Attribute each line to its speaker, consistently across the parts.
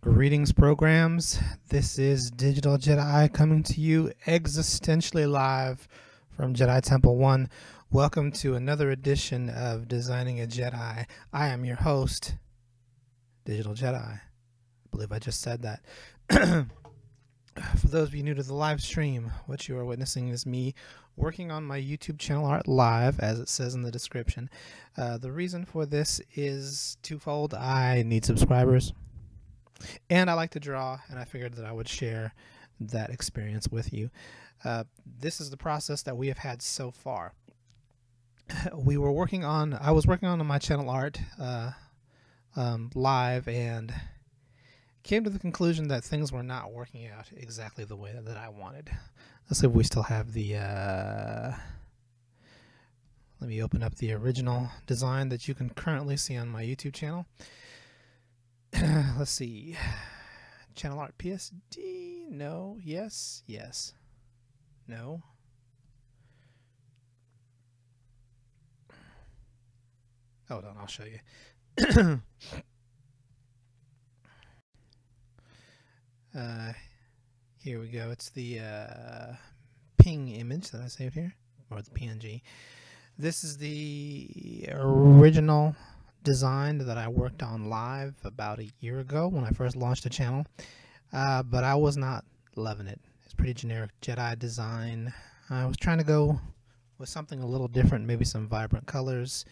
Speaker 1: Greetings, programs. This is Digital Jedi coming to you existentially live from Jedi Temple 1. Welcome to another edition of Designing a Jedi. I am your host, Digital Jedi. I believe I just said that. For those of you new to the live stream, what you are witnessing is me working on my YouTube channel art live, as it says in the description. The reason for this is twofold. I need subscribers. And I like to draw, and I figured that I would share that experience with you. This is the process that we have had so far. I was working on my channel art live, and came to the conclusion that things were not working out exactly the way that I wanted. Let's see if we still have the... let me open up the original design that you can currently see on my YouTube channel. Let's see. Channel art PSD. No. Yes. Yes. No. Hold on, I'll show you. Here we go. It's the ping image that I saved here, or the PNG. This is the original design that I worked on live about a year ago when I first launched the channel, but I was not loving it. It's pretty generic Jedi design. I was trying to go with something a little different, maybe some vibrant colors,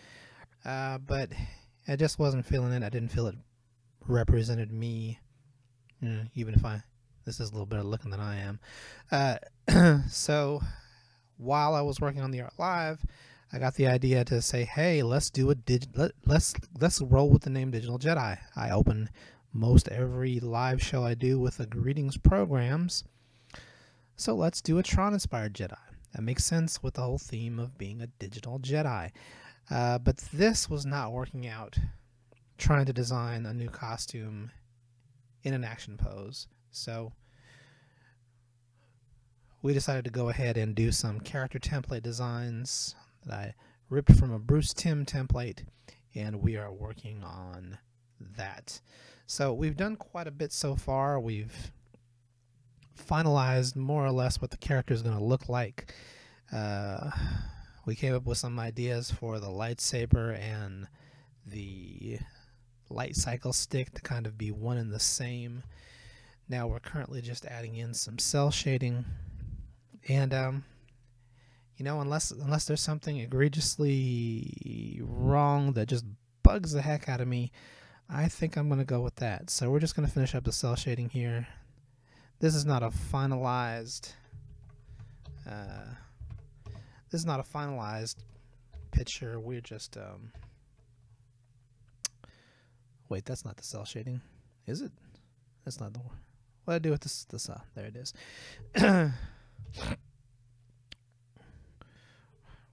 Speaker 1: but I just wasn't feeling it. I didn't feel it represented me, even if this is a little better looking than I am. So while I was working on the art live, I got the idea to say, hey, let's do let's roll with the name Digital Jedi. I open most every live show I do with the greetings programs, so let's do a Tron-inspired Jedi. That makes sense with the whole theme of being a digital Jedi. But this was not working out, trying to design a new costume in an action pose. So we decided to go ahead and do some character template designs that I ripped from a Bruce Timm template, and we are working on that. So we've done quite a bit so far. We've finalized more or less what the character is going to look like. We came up with some ideas for the lightsaber and the light cycle stick to kind of be one and the same. Now we're currently just adding in some cell shading, and unless there's something egregiously wrong that just bugs the heck out of me, I think I'm going to go with that. So we're just going to finish up the cell shading here. This is not a finalized picture. We're just wait, that's not the cell shading, is it? That's not the one. What do I do with this? There it is.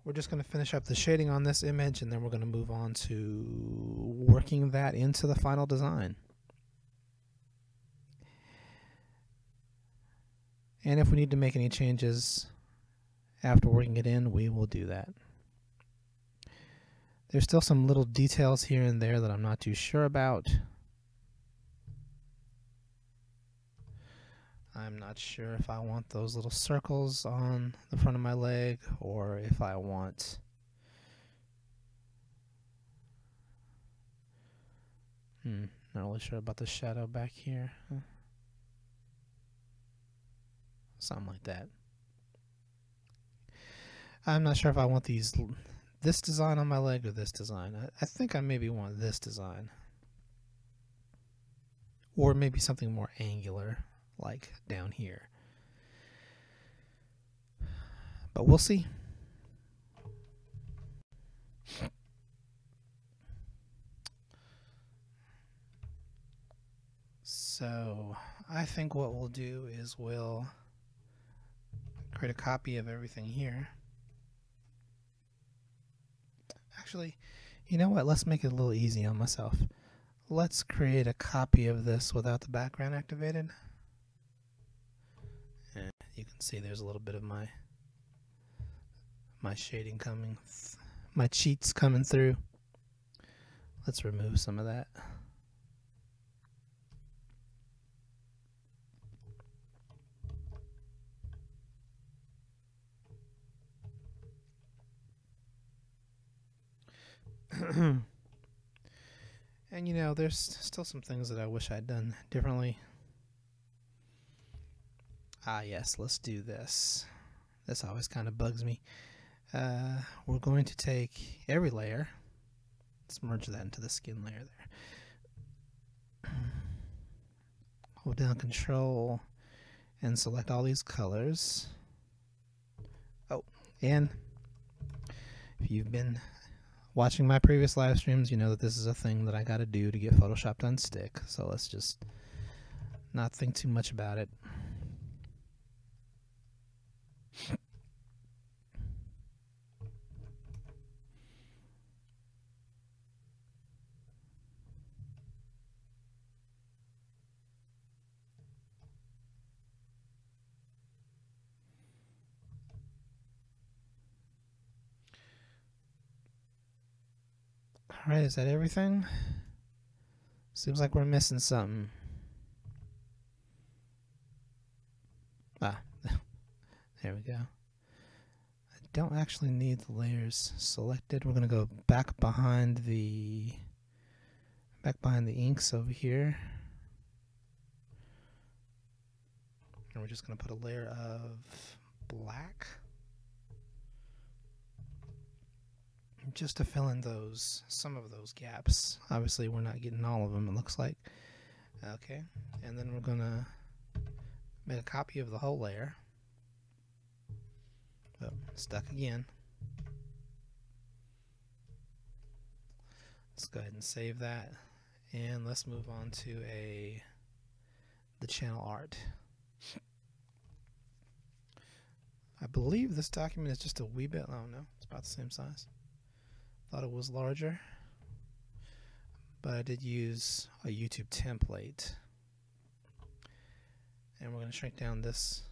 Speaker 1: We're just going to finish up the shading on this image, and then we're going to move on to working that into the final design. And if we need to make any changes after working it in, we will do that. There's still some little details here and there that I'm not too sure about. I'm not sure if I want those little circles on the front of my leg, or if I want not really sure about the shadow back here. Something like that. I'm not sure if I want this design on my leg or this design. I think I maybe want this design, or maybe something more angular, like down here. But we'll see. So I think what we'll do is we'll create a copy of everything here. Actually, you know what? Let's make it a little easy on myself. Let's create a copy of this without the background activated. And you can see there's a little bit of my shading coming, my cheats coming through. Let's remove some of that. And you know, there's still some things that I wish I'd done differently. Ah, yes, let's do this. This always kind of bugs me. We're going to take every layer. Let's merge that into the skin layer there. Hold down Control and select all these colors. Oh, and if you've been watching my previous live streams, you know that this is a thing that I gotta do to get Photoshop to unstick. So let's just not think too much about it. Alright, is that everything? Seems like we're missing something. Ah, there we go. I don't actually need the layers selected. We're going to go back behind the inks over here. And we're just going to put a layer of black. Just to fill in some of those gaps. Obviously we're not getting all of them, it looks like. Okay, and then we're gonna make a copy of the whole layer. Oh, stuck again. Let's go ahead and save that, and let's move on to the channel art. I believe this document is just a wee bit, oh no, it's about the same size. Thought it was larger, but I did use a YouTube template, and we're going to shrink down this.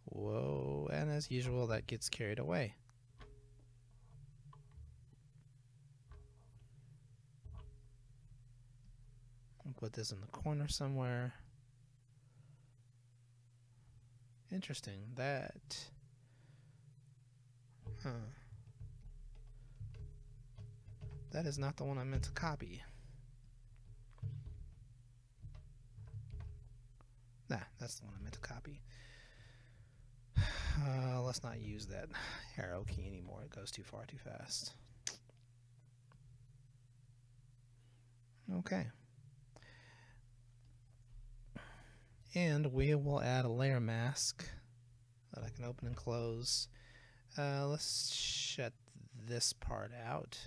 Speaker 1: Whoa, and as usual that gets carried away. I'll put this in the corner somewhere. Interesting, that that is not the one I meant to copy. Nah, that's the one I meant to copy. Let's not use that arrow key anymore. It goes too far too fast. Okay. And we will add a layer mask that I can open and close. Let's shut this part out.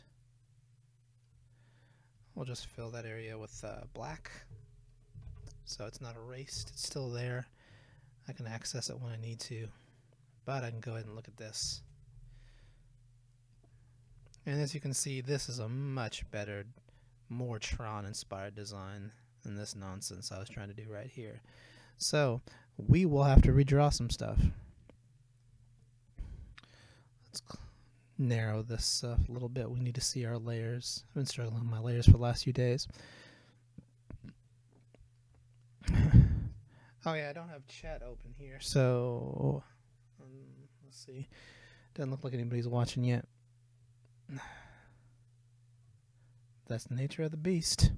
Speaker 1: We'll just fill that area with black, so it's not erased, it's still there. I can access it when I need to, but I can go ahead and look at this. And as you can see, this is a much better, more Tron inspired design than this nonsense I was trying to do right here. So we will have to redraw some stuff. Let's narrow this a little bit. We need to see our layers. I've been struggling with my layers for the last few days. Oh yeah, I don't have chat open here, so let's see. Doesn't look like anybody's watching yet. That's the nature of the beast.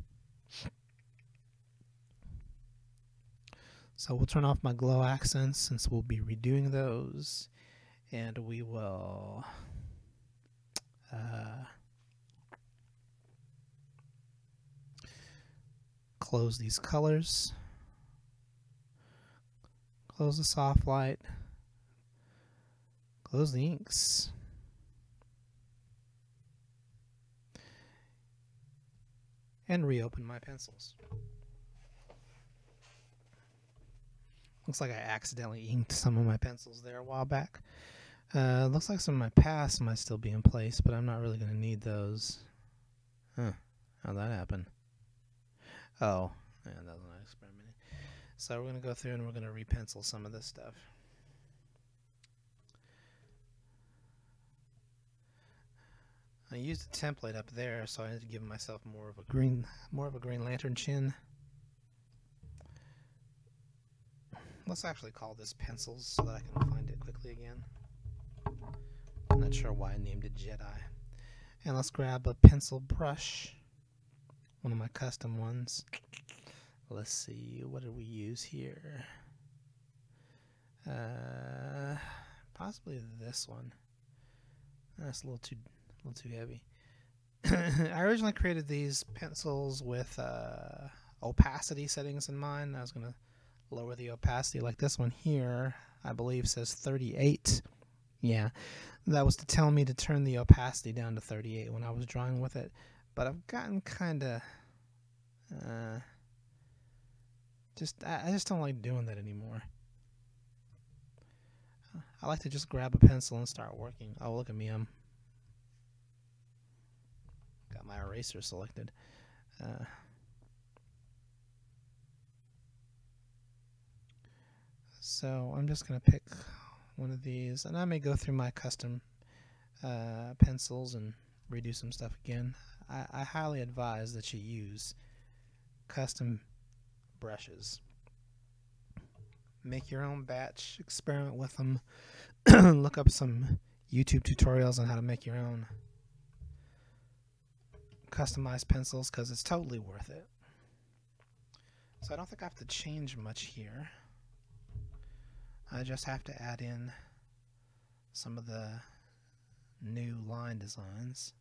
Speaker 1: So we'll turn off my glow accents since we'll be redoing those, and we will close these colors, close the soft light, close the inks, and reopen my pencils. Looks like I accidentally inked some of my pencils there a while back. Looks like some of my pasts might still be in place, but I'm not really going to need those. Huh, how'd that happen? Oh, yeah, that was not experimenting. So we're going to go through and we're going to repencil some of this stuff. I used a template up there, so I need to give myself more of a Green Lantern chin. Let's actually call this pencils so that I can find it quickly again. I'm not sure why I named it Jedi. And let's grab a pencil brush, one of my custom ones. Let's see, what did we use here? Possibly this one. That's a little too heavy. I originally created these pencils with opacity settings in mind. I was going to lower the opacity, like this one here, I believe says 38. Yeah, that was to tell me to turn the opacity down to 38 when I was drawing with it. But I've gotten kind of I just don't like doing that anymore. I like to just grab a pencil and start working. Oh, look at me, I'm got my eraser selected. So I'm just going to pick one of these, and I may go through my custom pencils and redo some stuff again. I highly advise that you use custom brushes. Make your own batch, experiment with them, look up some YouTube tutorials on how to make your own customized pencils, because it's totally worth it. So I don't think I have to change much here. I just have to add in some of the new line designs.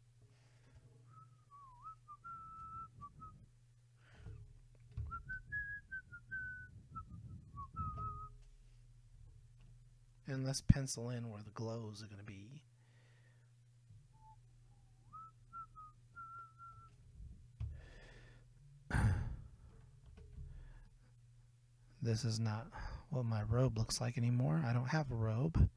Speaker 1: And let's pencil in where the glows are going to be. This is not what my robe looks like anymore. I don't have a robe.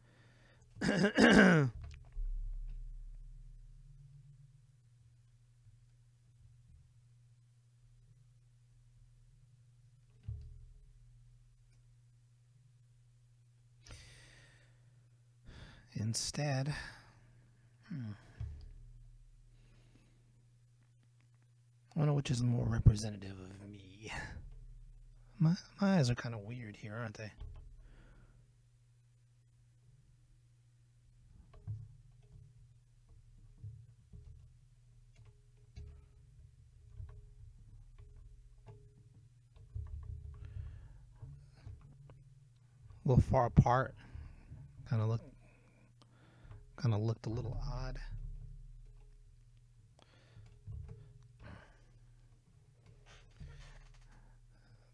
Speaker 1: Instead, I wonder which is more representative of me. My eyes are kind of weird here, aren't they? A little far apart. Kind of looked a little odd.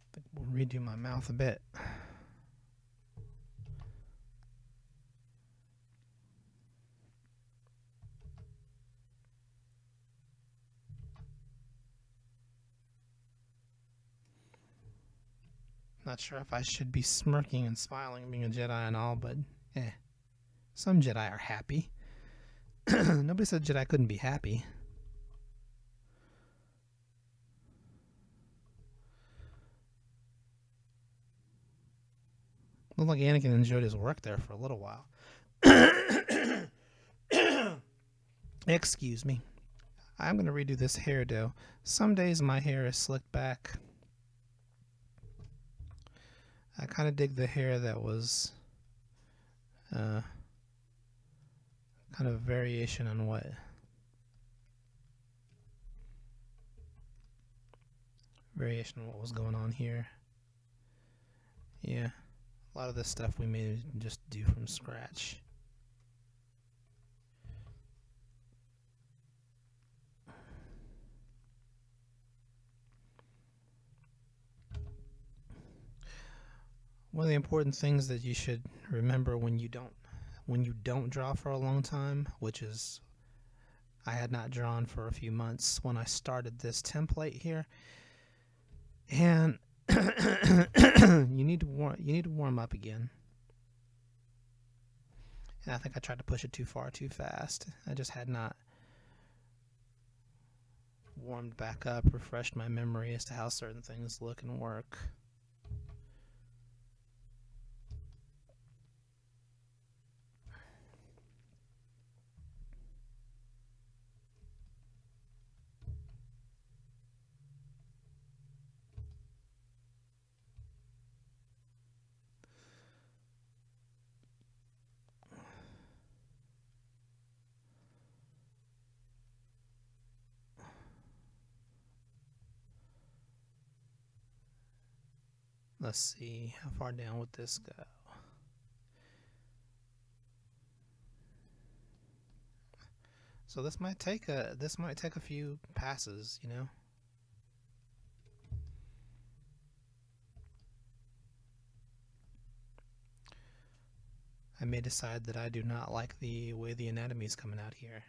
Speaker 1: I think we'll redo my mouth a bit. Not sure if I should be smirking and smiling being a Jedi and all, but some Jedi are happy. Nobody said Jedi couldn't be happy. Looked like Anakin enjoyed his work there for a little while. Excuse me. I'm going to redo this hairdo. Some days my hair is slicked back. I kind of dig the hair that was kind of variation on what was going on here. Yeah, a lot of this stuff we may just do from scratch. One of the important things that you should remember when you don't draw for a long time, which is I had not drawn for a few months when I started this template here, and you need to warm up again. And I think I tried to push it too far too fast. I just had not warmed back up, refreshed my memory as to how certain things look and work. Let's see, how far down would this go? So this might take a few passes, you know. I may decide that I do not like the way the anatomy is coming out here.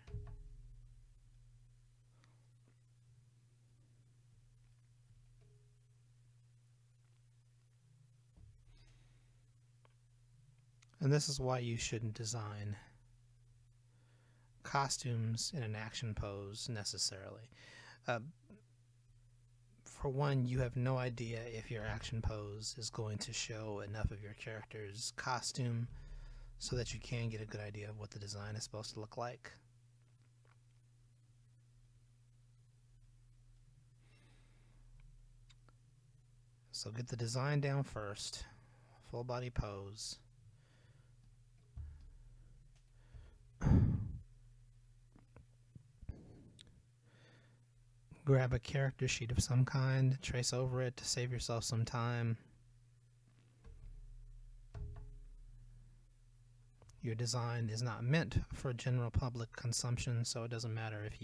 Speaker 1: And this is why you shouldn't design costumes in an action pose necessarily. For one, you have no idea if your action pose is going to show enough of your character's costume so that you can get a good idea of what the design is supposed to look like. So get the design down first, full body pose. Grab a character sheet of some kind, trace over it to save yourself some time. Your design is not meant for general public consumption, so it doesn't matter if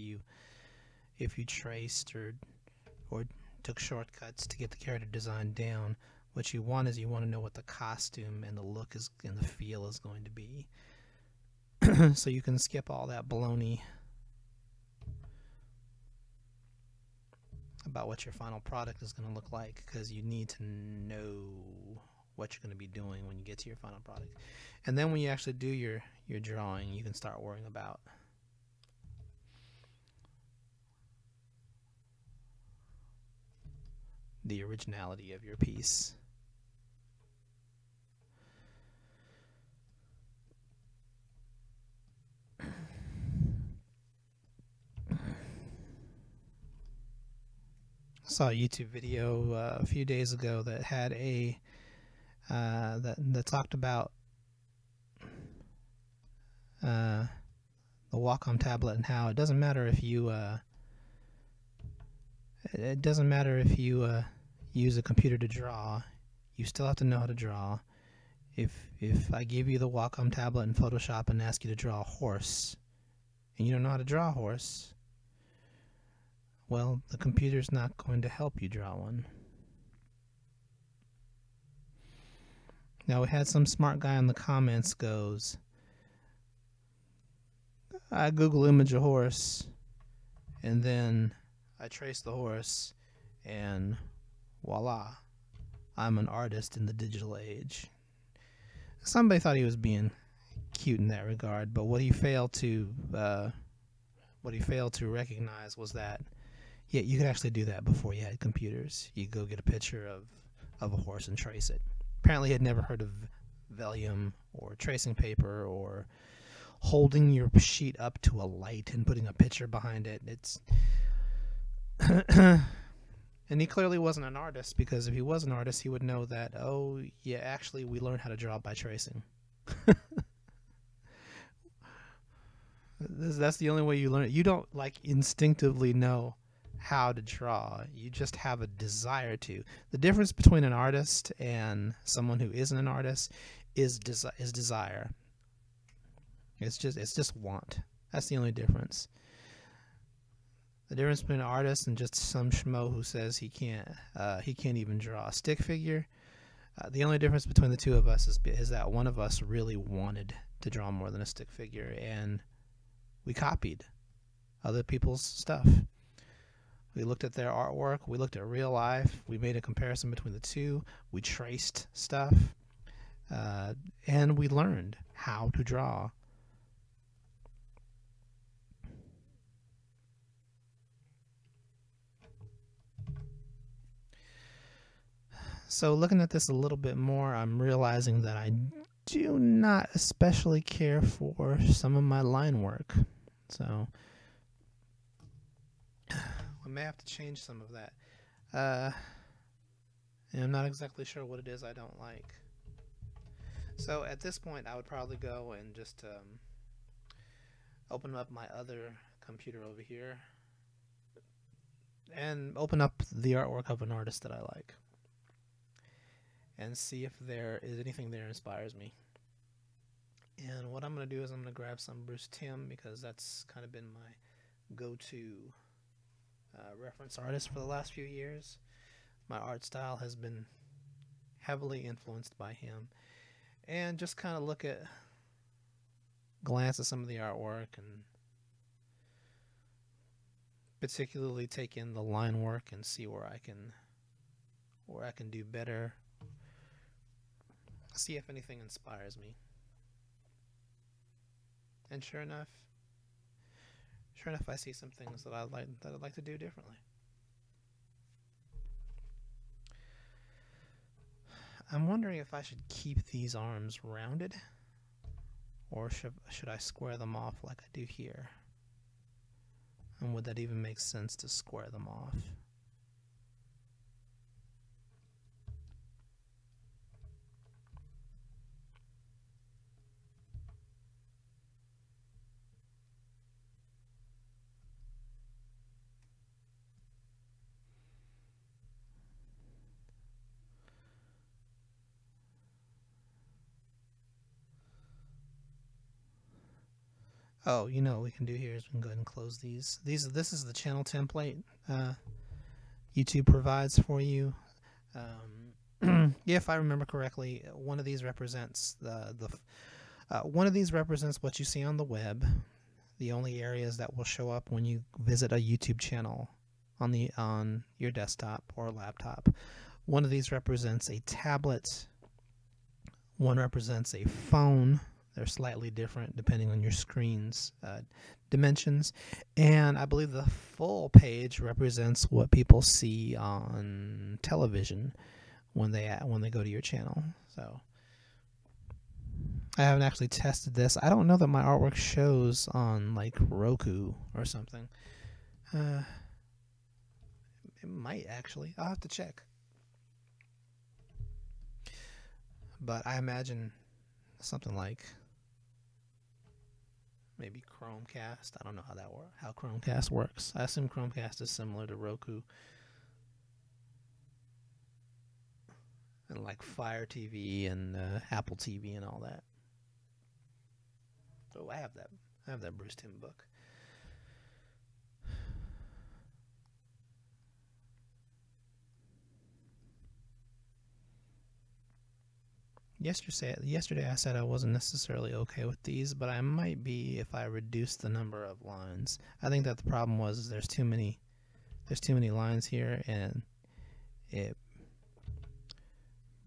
Speaker 1: you traced or took shortcuts to get the character design down. What you want is you want to know what the costume and the look is and the feel is going to be. So you can skip all that baloney about what your final product is going to look like, because you need to know what you're going to be doing when you get to your final product. And then when you actually do your drawing, you can start worrying about the originality of your piece. I saw a YouTube video a few days ago that had a that talked about the Wacom tablet and how it doesn't matter if you use a computer to draw, you still have to know how to draw. If I give you the Wacom tablet in Photoshop and ask you to draw a horse, and you don't know how to draw a horse, well, the computer's not going to help you draw one. Now, we had some smart guy in the comments goes, I Google image a horse, and then I trace the horse, and voila, I'm an artist in the digital age. Somebody thought he was being cute in that regard, but what he failed to recognize was that, yeah, you could actually do that before you had computers. You go get a picture of a horse and trace it. Apparently he had never heard of vellum or tracing paper or holding your sheet up to a light and putting a picture behind it. It's and he clearly wasn't an artist, because if he was an artist, he would know that, oh, yeah, actually, we learned how to draw by tracing. That's the only way you learn it. You don't, like, instinctively know how to draw. You just have a desire to. The difference between an artist and someone who isn't an artist is desire. It's just want. That's the only difference. The difference between an artist and just some schmo who says he can't even draw a stick figure. The only difference between the two of us is that one of us really wanted to draw more than a stick figure, and we copied other people's stuff. We looked at their artwork, we looked at real life, we made a comparison between the two, we traced stuff, and we learned how to draw. So looking at this a little bit more, I'm realizing that I do not especially care for some of my line work. So we may have to change some of that. And I'm not exactly sure what it is I don't like. So at this point, I would probably go and just open up my other computer over here and open up the artwork of an artist that I like. and see if there is anything there inspires me. And what I'm going to do is I'm going to grab some Bruce Timm, because that's kind of been my go-to reference artist for the last few years. My art style has been heavily influenced by him, and just kind of glance at some of the artwork, and particularly take in the line work and see where I can do better. See if anything inspires me. And sure enough, I see some things that I'd like to do differently. I'm wondering if I should keep these arms rounded, or should I square them off like I do here? And would that even make sense to square them off? Oh, you know what we can do here is we can go ahead and close these. This is the channel template YouTube provides for you. If I remember correctly, one of these represents one of these represents what you see on the web. The only areas that will show up when you visit a YouTube channel on your desktop or laptop. One of these represents a tablet. One represents a phone. They're slightly different depending on your screen's dimensions. And I believe the full page represents what people see on television when they go to your channel. So I haven't actually tested this. I don't know that my artwork shows on like Roku or something. It might actually. I'll have to check. But I imagine something like maybe Chromecast. I don't know how Chromecast works. I assume Chromecast is similar to Roku. And like Fire TV and Apple TV and all that. Oh, I have that Bruce Timm book. Yesterday I said I wasn't necessarily okay with these, but I might be if I reduce the number of lines. I think that the problem was there's too many lines here, and it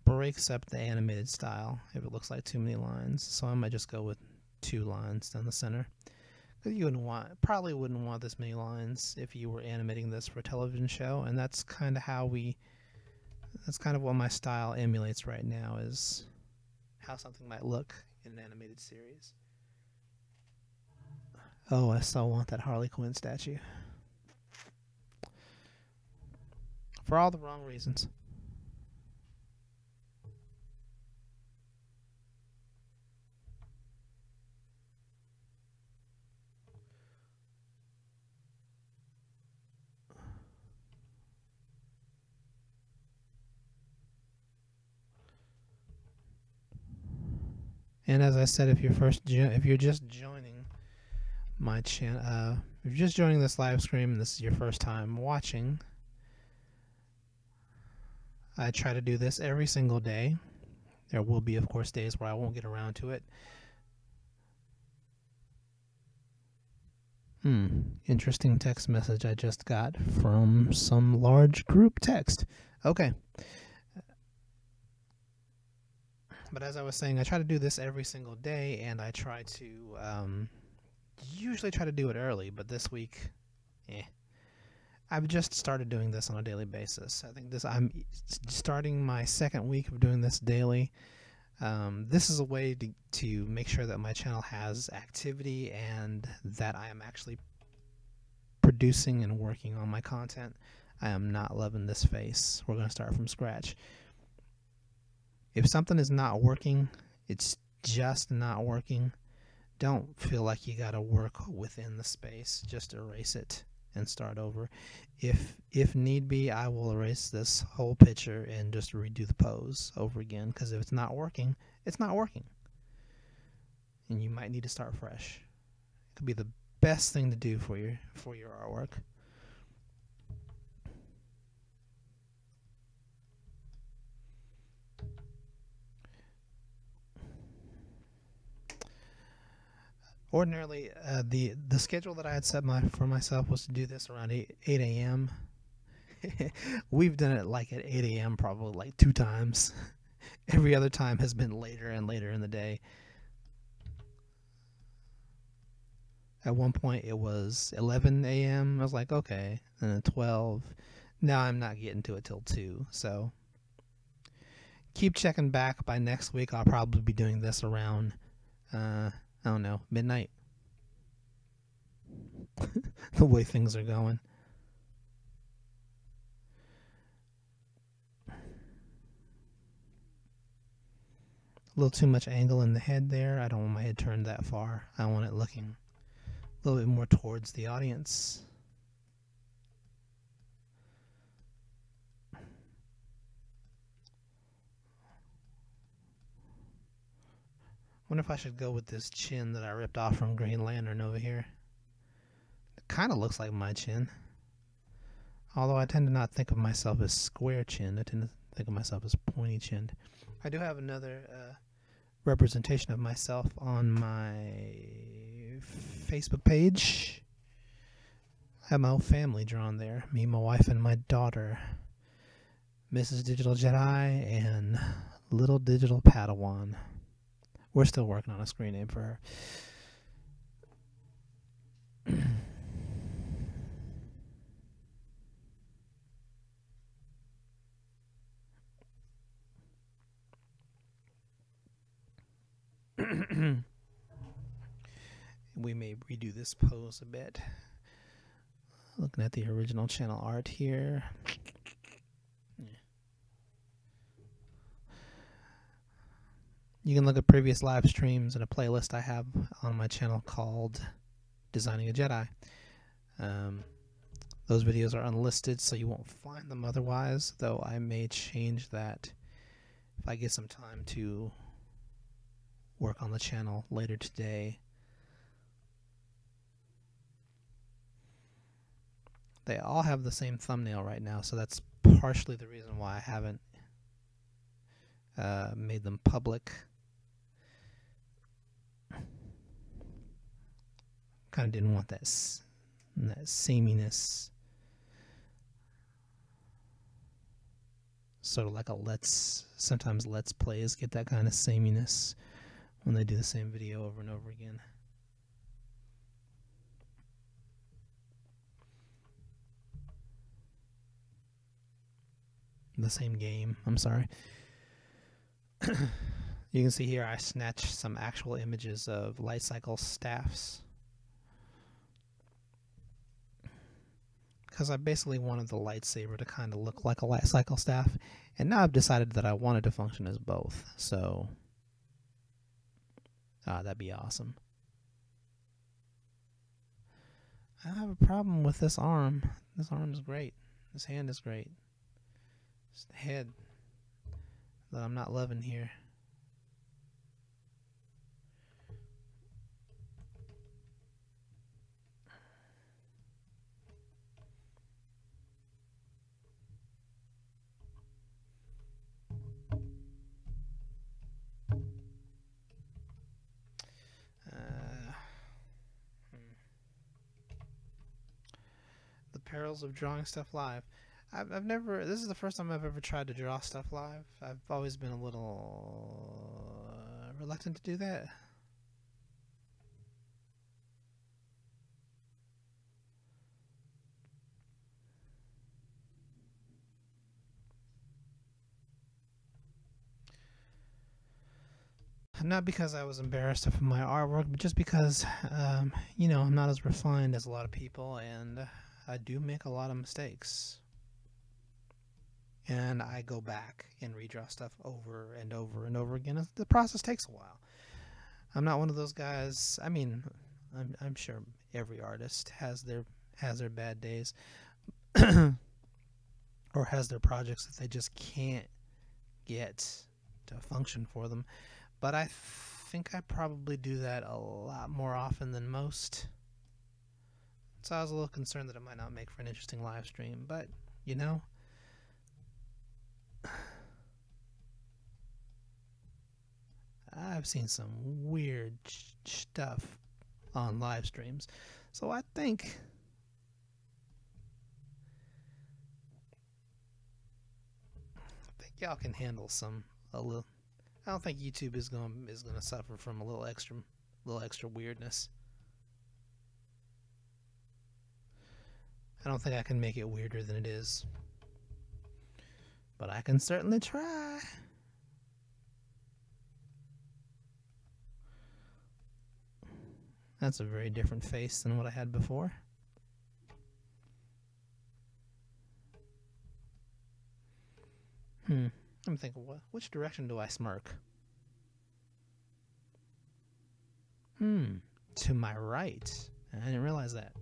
Speaker 1: breaks up the animated style if it looks like too many lines. So I might just go with 2 lines down the center. Because you probably wouldn't want this many lines if you were animating this for a television show, and that's kind of what my style emulates right now, is how something might look in an animated series. Oh, I so want that Harley Quinn statue. For all the wrong reasons. And as I said, if you're just joining my channel, if you're just joining this live stream and this is your first time watching, I try to do this every single day. There will be, of course, days where I won't get around to it. Interesting text message I just got from some large group text. Okay. But as I was saying, I try to do this every single day, and I try to usually try to do it early, but this week, I've just started doing this on a daily basis. I think I'm starting my 2nd week of doing this daily. This is a way to make sure that my channel has activity and that I am actually producing and working on my content. I am not loving this face. We're going to start from scratch. If something is not working, it's just not working. Don't feel like you got to work within the space. Just erase it and start over. If need be, I will erase this whole picture and just redo the pose over again, because if it's not working, it's not working. And you might need to start fresh. It could be the best thing to do for your artwork. Ordinarily, the schedule that I had set for myself was to do this around 8 a.m. We've done it like at 8 a.m. probably like 2 times. Every other time has been later and later in the day. At one point it was 11 a.m. I was like, okay, and then 12. Now I'm not getting to it till 2. So keep checking back. By next week I'll probably be doing this around I don't know, midnight. The way things are going. A little too much angle in the head there. I don't want my head turned that far. I want it looking a little bit more towards the audience. Wonder if I should go with this chin that I ripped off from Green Lantern over here. It kind of looks like my chin. Although I tend to not think of myself as square chinned. I tend to think of myself as pointy chinned. I do have another representation of myself on my Facebook page. I have my whole family drawn there. Me, my wife, and my daughter. Mrs. Digital Jedi and Little Digital Padawan. We're still working on a screen name for her. We may redo this pose a bit. Looking at the original channel art here. You can look at previous live streams in a playlist I have on my channel called Designing a Jedi. Those videos are unlisted, so you won't find them otherwise, though I may change that if I get some time to work on the channel later today. They all have the same thumbnail right now, so that's partially the reason why I haven't made them public. Kind of didn't want that sameness. Sort of like sometimes Let's Plays get that kind of sameness when they do the same video over and over again. The same game, I'm sorry. You can see here I snatched some actual images of light cycle staffs, because I basically wanted the lightsaber to kind of look like a light cycle staff, and now I've decided that I wanted to function as both, so that'd be awesome. I don't have a problem with this arm. This arm is great. This hand is great. It's the head that I'm not loving here. The perils of drawing stuff live. I've never, this is the first time I've ever tried to draw stuff live. I've always been a little reluctant to do that. Not because I was embarrassed of my artwork, but just because, you know, I'm not as refined as a lot of people, and I do make a lot of mistakes. And I go back and redraw stuff over and over and over again. The process takes a while. I'm not one of those guys. I mean, I'm sure every artist has has their bad days, or has their projects that they just can't get to function for them. But I think I probably do that a lot more often than most. So I was a little concerned that it might not make for an interesting live stream, but you know, I've seen some weird stuff on live streams. So I think y'all can handle a little. I don't think YouTube is gonna suffer from a little extra weirdness. I don't think I can make it weirder than it is, but I can certainly try. That's a very different face than what I had before. I'm thinking, which direction do I smirk? To my right. I didn't realize that.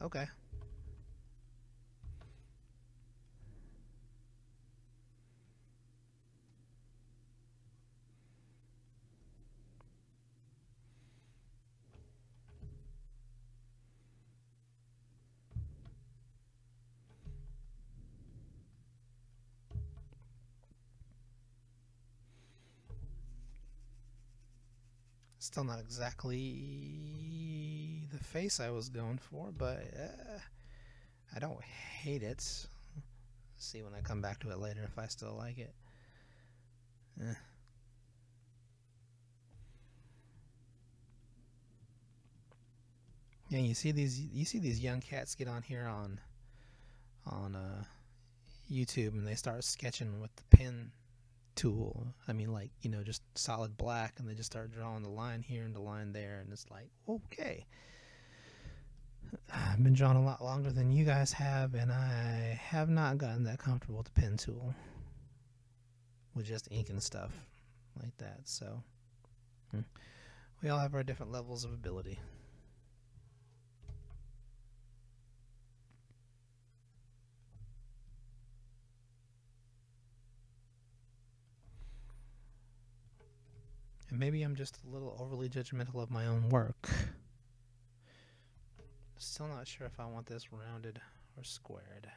Speaker 1: Okay. Still not exactly the face I was going for, but I don't hate it. See when I come back to it later if I still like it. Yeah, you see these young cats get on here on YouTube, and they start sketching with the pen tool. I mean, like, you know, just solid black, and they just start drawing the line here and the line there, and it's like, okay. I've been drawing a lot longer than you guys have, and I have not gotten that comfortable with the pen tool with just ink and stuff like that. So we all have our different levels of ability. And maybe I'm just a little overly judgmental of my own work. Still not sure if I want this rounded or squared.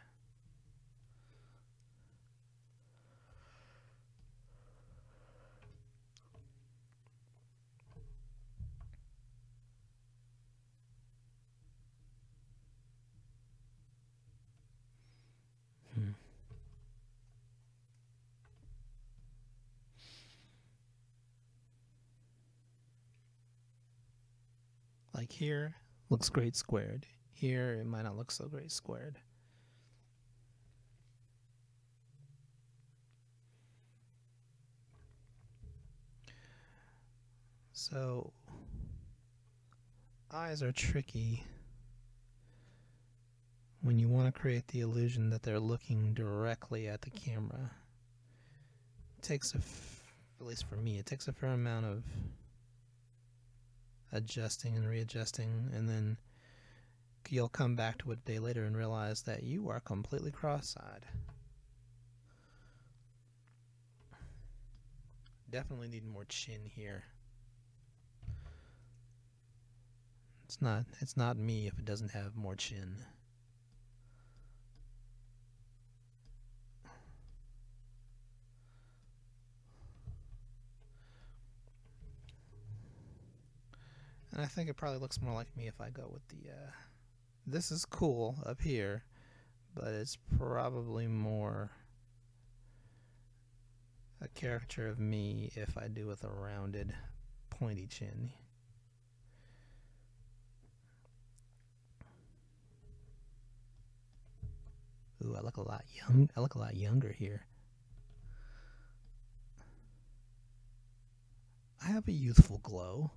Speaker 1: Like here, looks great squared. Here, it might not look so great squared. So, eyes are tricky when you want to create the illusion that they're looking directly at the camera. It takes at least for me, it takes a fair amount of adjusting and readjusting, and then you'll come back to it a day later and realize that you are completely cross-eyed. Definitely need more chin here. It's not me if it doesn't have more chin. And I think it probably looks more like me if I go with the this is cool up here, but it's probably more a caricature of me if I do with a rounded, pointy chin. Ooh, I look a lot younger here. I have a youthful glow.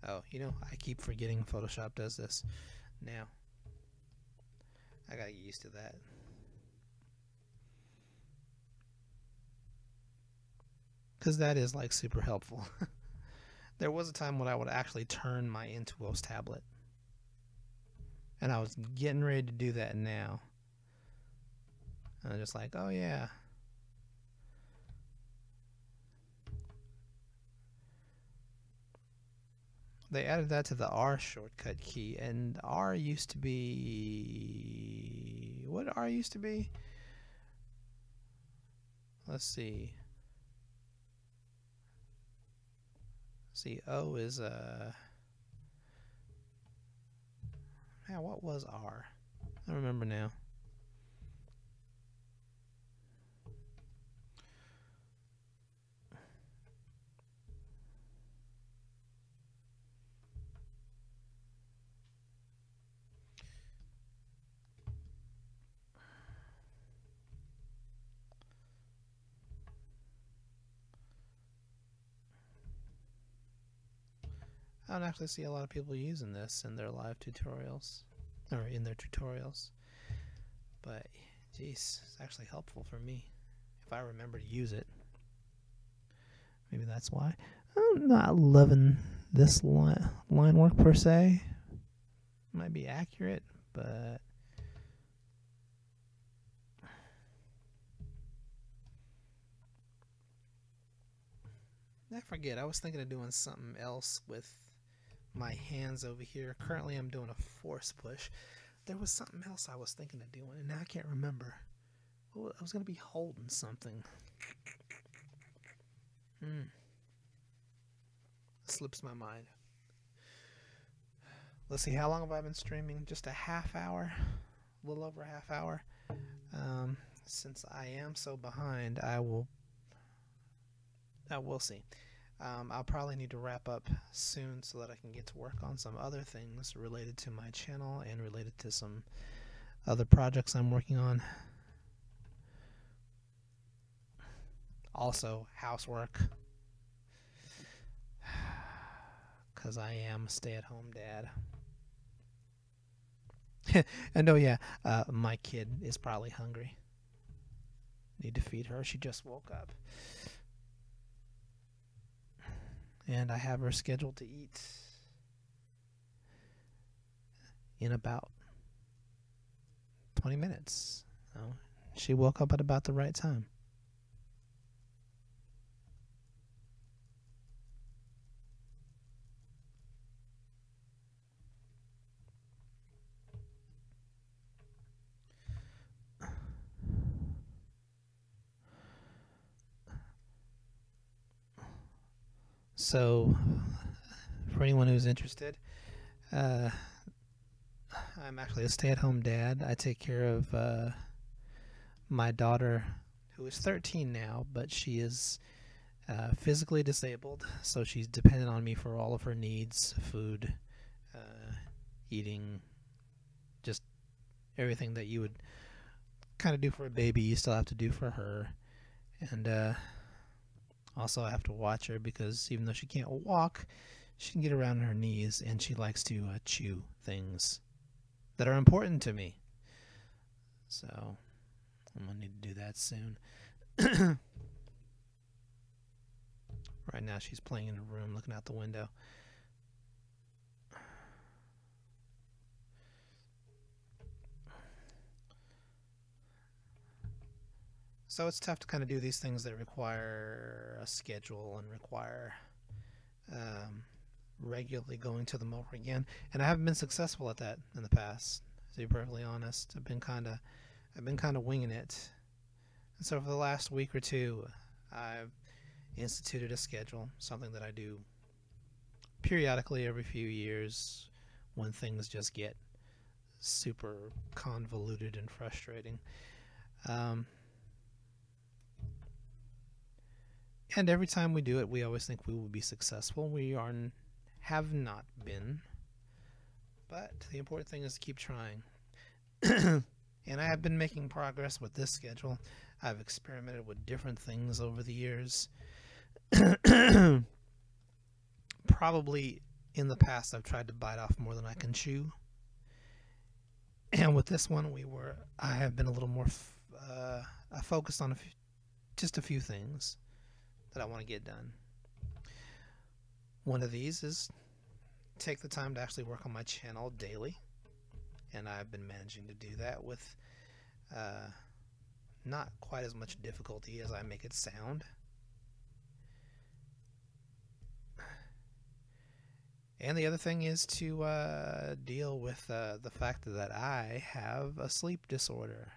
Speaker 1: Oh, you know, I keep forgetting Photoshop does this now. I gotta get used to that. Because that is like super helpful. There was a time when I would actually turn my Intuos tablet. And I was getting ready to do that now. And I'm just like, oh yeah. They added that to the R shortcut key, and R used to be... What R used to be? Let's see. See, O is Man, what was R? I don't remember now. I don't actually see a lot of people using this in their live tutorials, or in their tutorials. But, geez, it's actually helpful for me if I remember to use it. Maybe that's why. I'm not loving this line work per se. Might be accurate, but I forget. I was thinking of doing something else with my hands over here. Currently I'm doing a force push. There was something else I was thinking of doing, and now I can't remember. Oh, I was going to be holding something. Slips my mind. Let's see, how long have I been streaming? Just a half hour? A little over a half hour. Since I am so behind, I will see. I'll probably need to wrap up soon so that I can get to work on some other things related to my channel and related to some other projects I'm working on. Also, housework. Because I am a stay-at-home dad. And oh yeah, my kid is probably hungry. Need to feed her. She just woke up. And I have her scheduled to eat in about 20 minutes. So she woke up at about the right time. So, for anyone who's interested, I'm actually a stay-at-home dad. I take care of my daughter, who is 13 now, but she is physically disabled, so she's dependent on me for all of her needs, food, eating, just everything that you would kind of do for a baby, you still have to do for her. And also, I have to watch her because even though she can't walk, she can get around on her knees, and she likes to chew things that are important to me. So, I'm going to need to do that soon. Right now, she's playing in a room looking out the window. So it's tough to kind of do these things that require a schedule and require regularly going to them over again. And I haven't been successful at that in the past, to be perfectly honest. I've been kind of winging it. And so for the last week or two, I've instituted a schedule, something that I do periodically every few years when things just get super convoluted and frustrating. And every time we do it, we always think we will be successful. We have not been. But the important thing is to keep trying. And I have been making progress with this schedule. I've experimented with different things over the years. Probably in the past, I've tried to bite off more than I can chew. And with this one, I have been a little more focused on just a few things that I want to get done. One of these is take the time to actually work on my channel daily, and I've been managing to do that with not quite as much difficulty as I make it sound. And the other thing is to deal with the fact that I have a sleep disorder.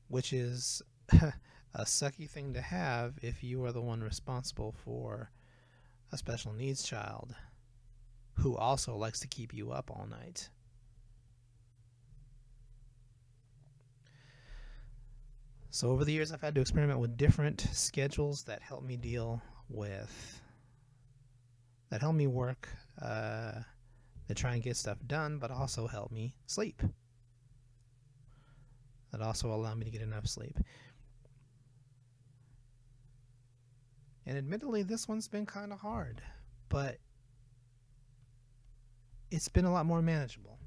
Speaker 1: Which is a sucky thing to have if you are the one responsible for a special needs child who also likes to keep you up all night. So over the years, I've had to experiment with different schedules that help me work, that try and get stuff done, but also help me sleep. That also allow me to get enough sleep. And admittedly, this one's been kind of hard, but it's been a lot more manageable.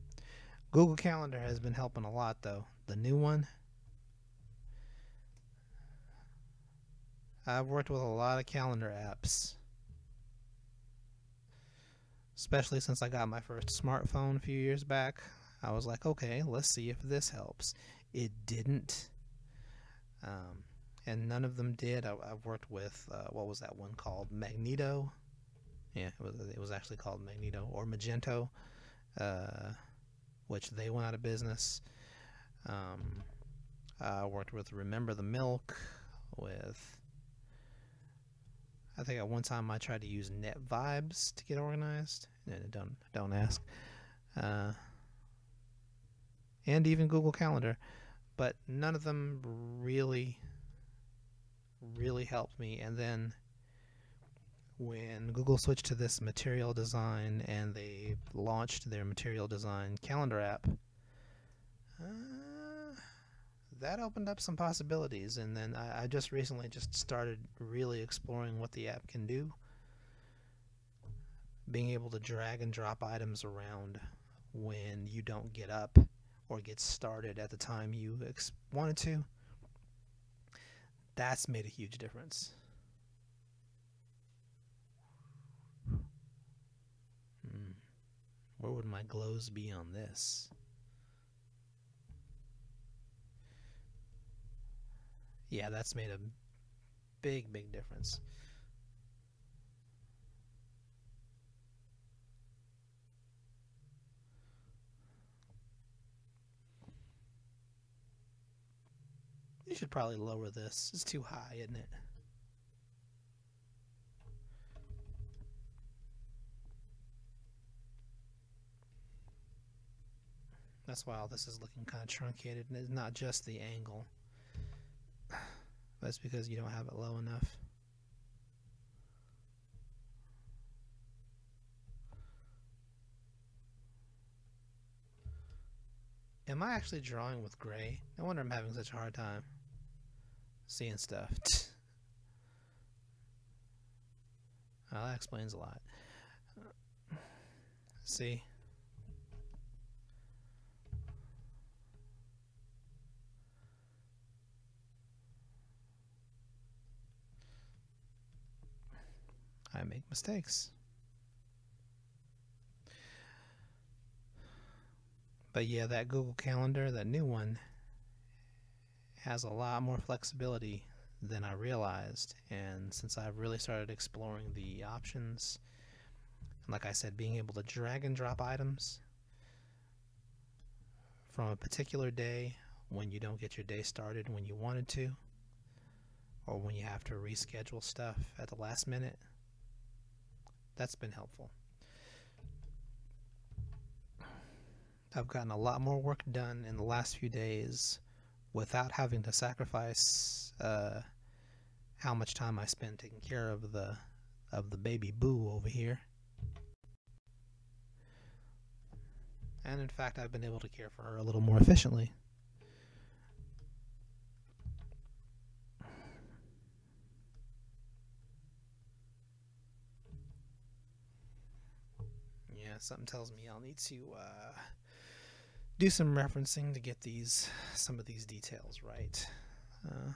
Speaker 1: Google Calendar has been helping a lot, though. The new one, I've worked with a lot of calendar apps, especially since I got my first smartphone a few years back. I was like, okay, let's see if this helps. It didn't, and none of them did. I've worked with, what was that one called? Magneto. Yeah, it was actually called Magneto, or Magento, which they went out of business. I worked with Remember the Milk, I think at one time I tried to use Net Vibes to get organized. Don't ask. And even Google Calendar, but none of them really helped me. And then when Google switched to this material design and they launched their material design calendar app, that opened up some possibilities. And then I just recently started really exploring what the app can do. Being able to drag and drop items around when you don't get up or get started at the time you wanted to, that's made a huge difference. Where would my glows be on this? Yeah, that's made a big difference. You should probably lower this. It's too high, isn't it? That's why all this is looking kind of truncated, and it's not just the angle. That's because you don't have it low enough. Am I actually drawing with gray? No wonder I'm having such a hard time seeing stuff. Well, that explains a lot. See? I make mistakes. But yeah, that Google Calendar, that new one, has a lot more flexibility than I realized. And since I've really started exploring the options, and like I said, being able to drag and drop items from a particular day when you don't get your day started when you wanted to, or when you have to reschedule stuff at the last minute, that's been helpful. I've gotten a lot more work done in the last few days without having to sacrifice how much time I spend taking care of the baby boo over here. And in fact, I've been able to care for her a little more efficiently. Yeah, something tells me I'll need to do some referencing to get some of these details right. Look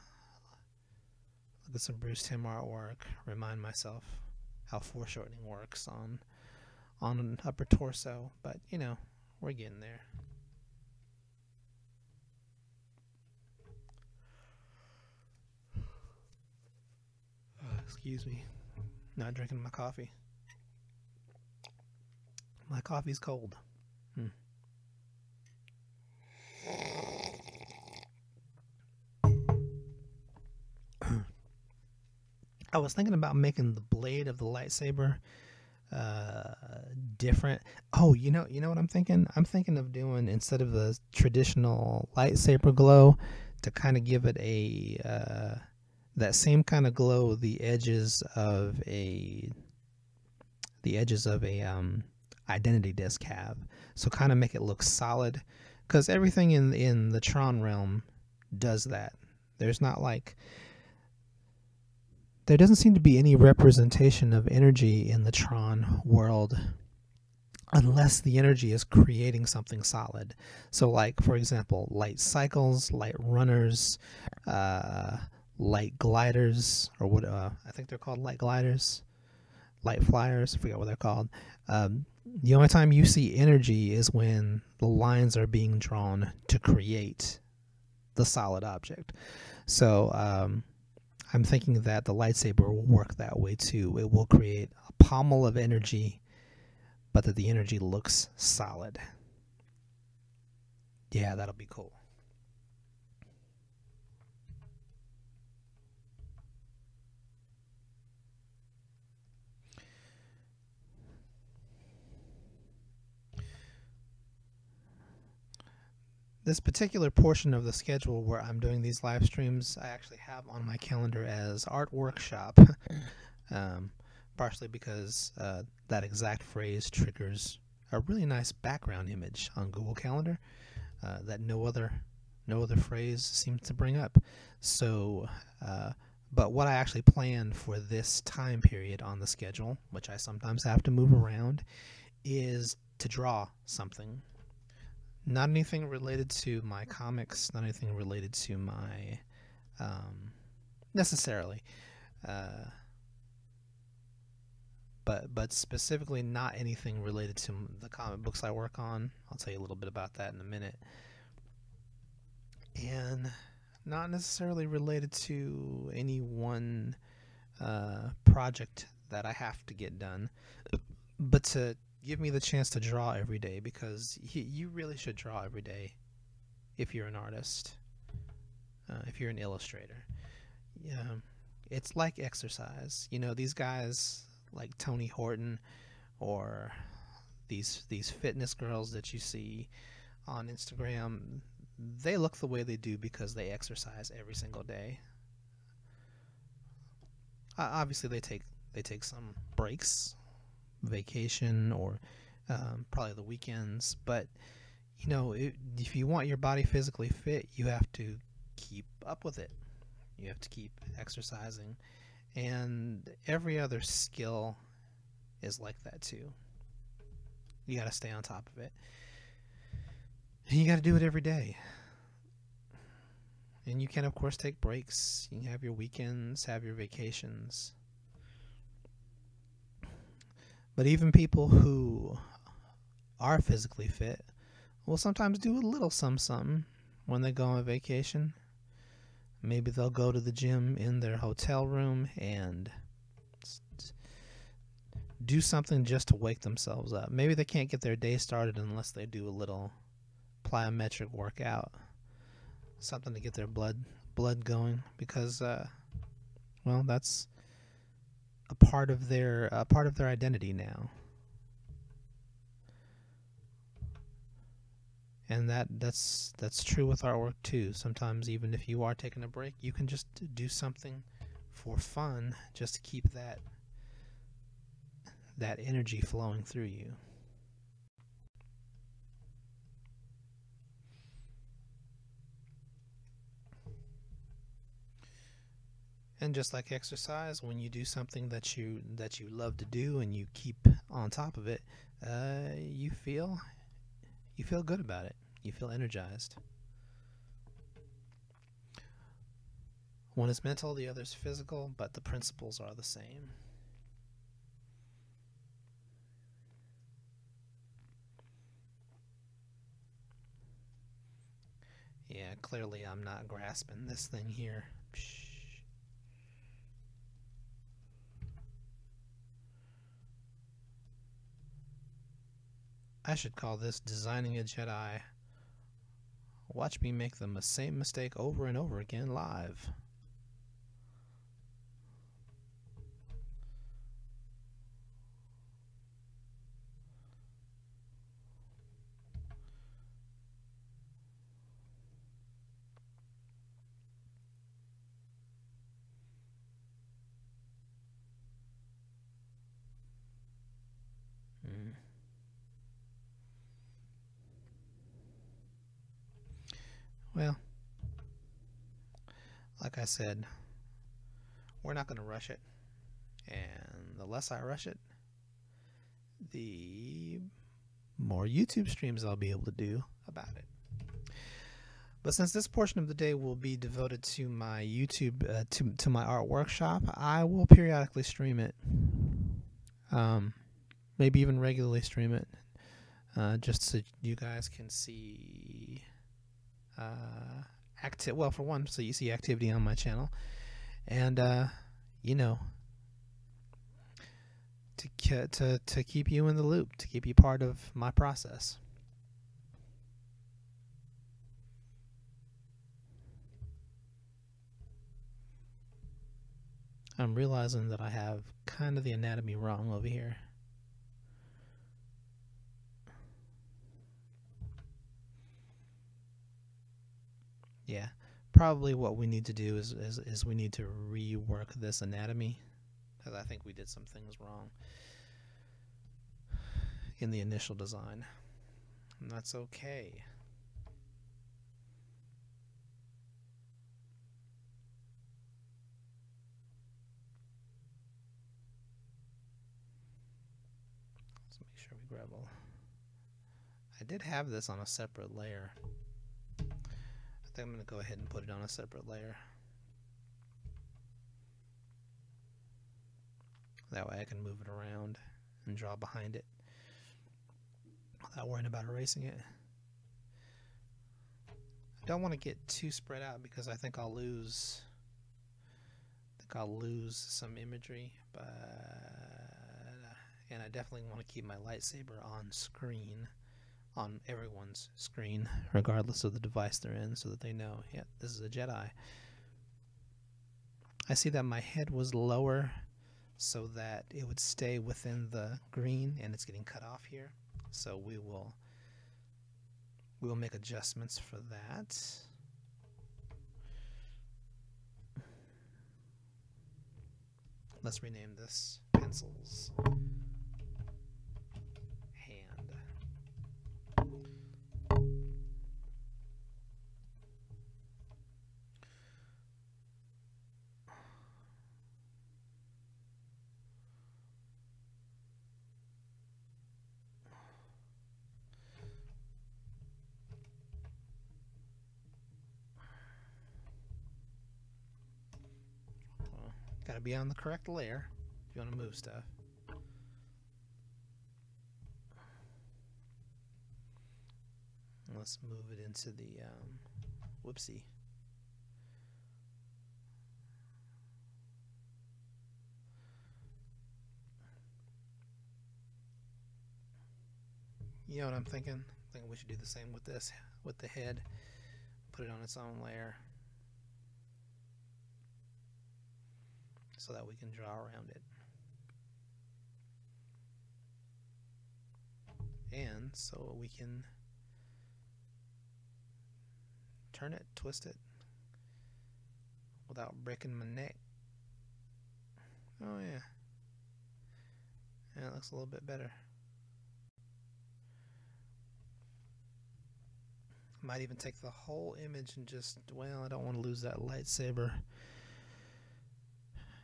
Speaker 1: at some Bruce Timm artwork. Remind myself how foreshortening works on an upper torso, but we're getting there. Excuse me, not drinking my coffee. My coffee's cold. I was thinking about making the blade of the lightsaber different. Oh, you know what I'm thinking? I'm thinking of doing, instead of the traditional lightsaber glow, to kind of give it that same kind of glow the edges of a identity disc have. So kind of make it look solid, because everything in the Tron realm does that. There doesn't seem to be any representation of energy in the Tron world unless the energy is creating something solid. So, like, for example, light cycles, light runners, light gliders, or what I think they're called, light gliders, light flyers, I forget what they're called. The only time you see energy is when the lines are being drawn to create the solid object. So I'm thinking that the lightsaber will work that way too. It will create a pommel of energy, but that the energy looks solid. Yeah, that'll be cool. This particular portion of the schedule where I'm doing these live streams, I actually have on my calendar as art workshop, partially because that exact phrase triggers a really nice background image on Google Calendar that no other phrase seems to bring up. So, but what I actually plan for this time period on the schedule, which I sometimes have to move around, is to draw something. Not anything related to my comics, not anything related to my necessarily, but specifically not anything related to the comic books I work on. I'll tell you a little bit about that in a minute. And not necessarily related to any one project that I have to get done, but to give me the chance to draw every day, because you really should draw every day if you're an artist, if you're an illustrator. It's like exercise. These guys like Tony Horton, or these fitness girls that you see on Instagram, they look the way they do because they exercise every single day. Obviously they take some breaks, vacation, or probably the weekends, but if you want your body physically fit, you have to keep up with it. You have to keep exercising, and every other skill is like that too. You got to stay on top of it, and you got to do it every day. And you can, of course, take breaks. You can have your weekends, have your vacations. But even people who are physically fit will sometimes do a little something when they go on vacation. Maybe they'll go to the gym in their hotel room and do something just to wake themselves up. Maybe they can't get their day started unless they do a little plyometric workout, something to get their blood going, because well, that's a part of their identity now. And that's true with artwork too. Sometimes even if you are taking a break, you can just do something for fun just to keep that energy flowing through you. And just like exercise, when you do something that you love to do and you keep on top of it, you feel good about it. You feel energized. One is mental, the other is physical, but the principles are the same. Yeah, clearly I'm not grasping this thing here. Psh. I should call this Designing a Jedi. Watch me make the same mistake over and over again live. Well, like I said, we're not going to rush it. And the less I rush it, the more YouTube streams I'll be able to do about it. But since this portion of the day will be devoted to my YouTube, to my art workshop, I will periodically stream it. Maybe even regularly stream it, just so you guys can see well, for one, so you see activity on my channel, and you know, to keep you in the loop, to keep you part of my process. I'm realizing that I have kind of the anatomy wrong over here. Yeah, probably what we need to do is we need to rework this anatomy, because I think we did some things wrong in the initial design, and that's okay. Let's make sure we grab all. I did have this on a separate layer. I think I'm going to go ahead and put it on a separate layer. That way I can move it around and draw behind it without worrying about erasing it. I don't want to get too spread out because I think I'll lose some imagery, but and I definitely want to keep my lightsaber on screen, on everyone's screen, regardless of the device they're in, so that they know, yeah, this is a Jedi. I see that my head was lower so that it would stay within the green, and it's getting cut off here. So we will make adjustments for that. Let's rename this Pencils Hand. Got to be on the correct layer if you want to move stuff. Let's move it into the whoopsie. You know what I'm thinking? I'm thinking we should do the same with this, with the head. Put it on its own layer, so that we can draw around it. And so we can turn it, twist it, without breaking my neck. Oh yeah. And it looks a little bit better. Might even take the whole image and just, well, I don't want to lose that lightsaber.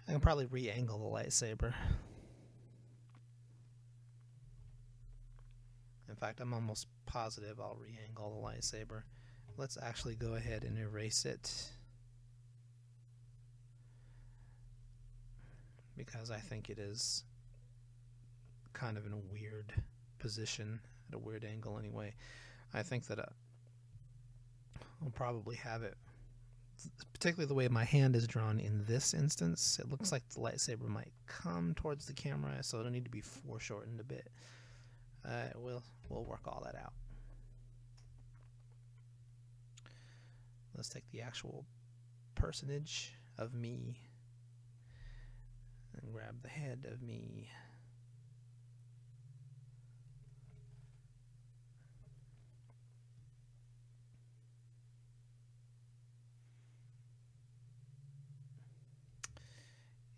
Speaker 1: I can probably re-angle the lightsaber In fact, I'm almost positive I'll re-angle the lightsaber. Let's actually go ahead and erase it, because I think it is kind of in a weird position, at a weird angle anyway. I think that I'll probably have it, particularly the way my hand is drawn in this instance, it looks like the lightsaber might come towards the camera, so it'll need to be foreshortened a bit. We'll work all that out. Let's take the actual personage of me and grab the head of me.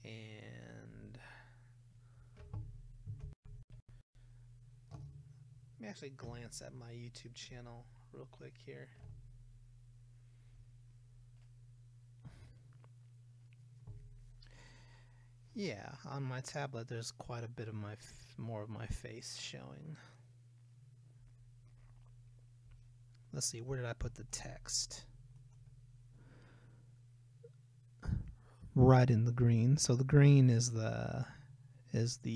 Speaker 1: And let me actually glance at my YouTube channel real quick here. Yeah, on my tablet there's quite a bit of more of my face showing. Let's see, where did I put the text? Right in the green. So the green is the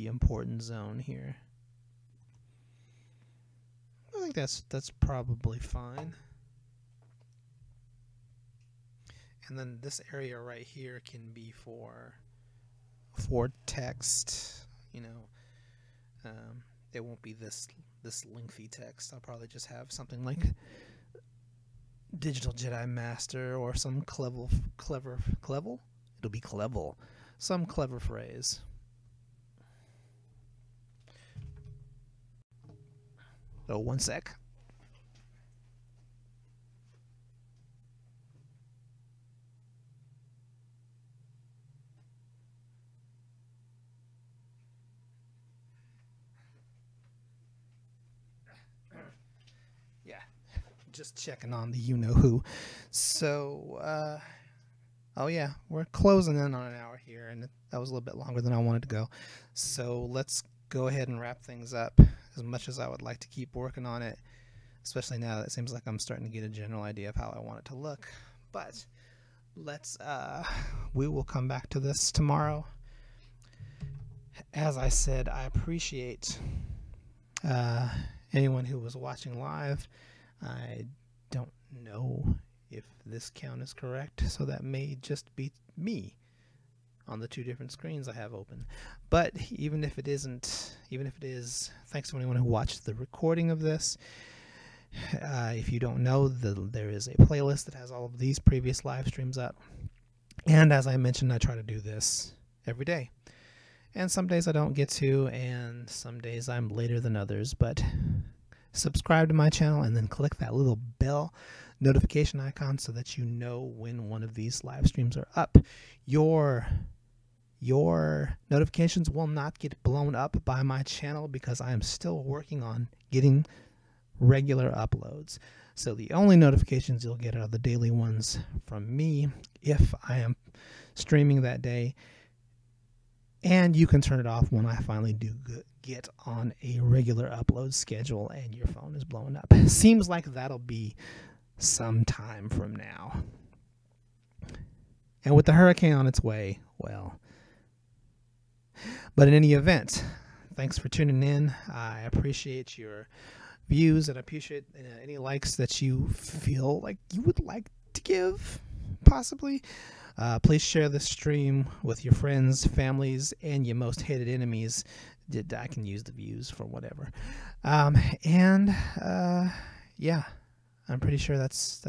Speaker 1: important zone here. I think that's probably fine. And then this area right here can be for text, you know. It won't be this lengthy text. I'll probably just have something like Digital Jedi Master or some clever, it'll be clever, some clever phrase. Oh, one sec. Yeah, just checking on the you-know-who. So, oh yeah, we're closing in on an hour here, and that was a little bit longer than I wanted to go. So let's go ahead and wrap things up. As much as I would like to keep working on it, especially now that it seems like I'm starting to get a general idea of how I want it to look. But let's, we will come back to this tomorrow. As I said, I appreciate anyone who was watching live. I don't know if this count is correct, so that may just be me on the two different screens I have open. But even if it isn't, even if it is, thanks to anyone who watched the recording of this. If you don't know, there is a playlist that has all of these previous live streams up. And as I mentioned, I try to do this every day. And some days I don't get to, and some days I'm later than others. But subscribe to my channel and then click that little bell notification icon so that you know when one of these live streams are up. Your notifications will not get blown up by my channel because I am still working on getting regular uploads. So the only notifications you'll get are the daily ones from me if I am streaming that day. And you can turn it off when I finally do get on a regular upload schedule and your phone is blowing up. Seems like that'll be some time from now. And with the hurricane on its way, well. But in any event, thanks for tuning in. I appreciate your views and appreciate any likes that you feel like you would like to give, possibly. Please share this stream with your friends, families, and your most hated enemies. I can use the views for whatever. Yeah, I'm pretty sure that's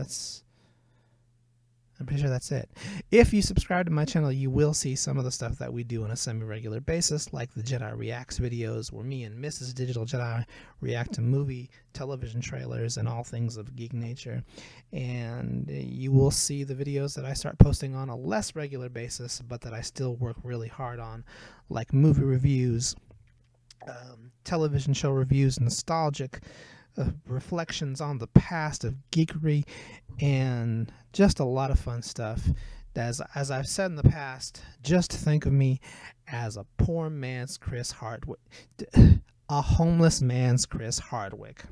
Speaker 1: it. If you subscribe to my channel, you will see some of the stuff that we do on a semi-regular basis, like the Jedi Reacts videos, where me and Mrs. Digital Jedi react to movie, television trailers, and all things of geek nature. And you will see the videos that I start posting on a less regular basis, but that I still work really hard on, like movie reviews, television show reviews, nostalgic reflections on the past of geekery, and just a lot of fun stuff. As I've said in the past, just think of me as a poor man's Chris Hart. A homeless man's Chris Hardwick.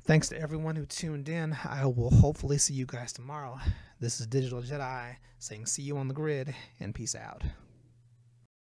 Speaker 1: Thanks to everyone who tuned in. I will hopefully see you guys tomorrow. This is Digital Jedi saying see you on the grid, and peace out.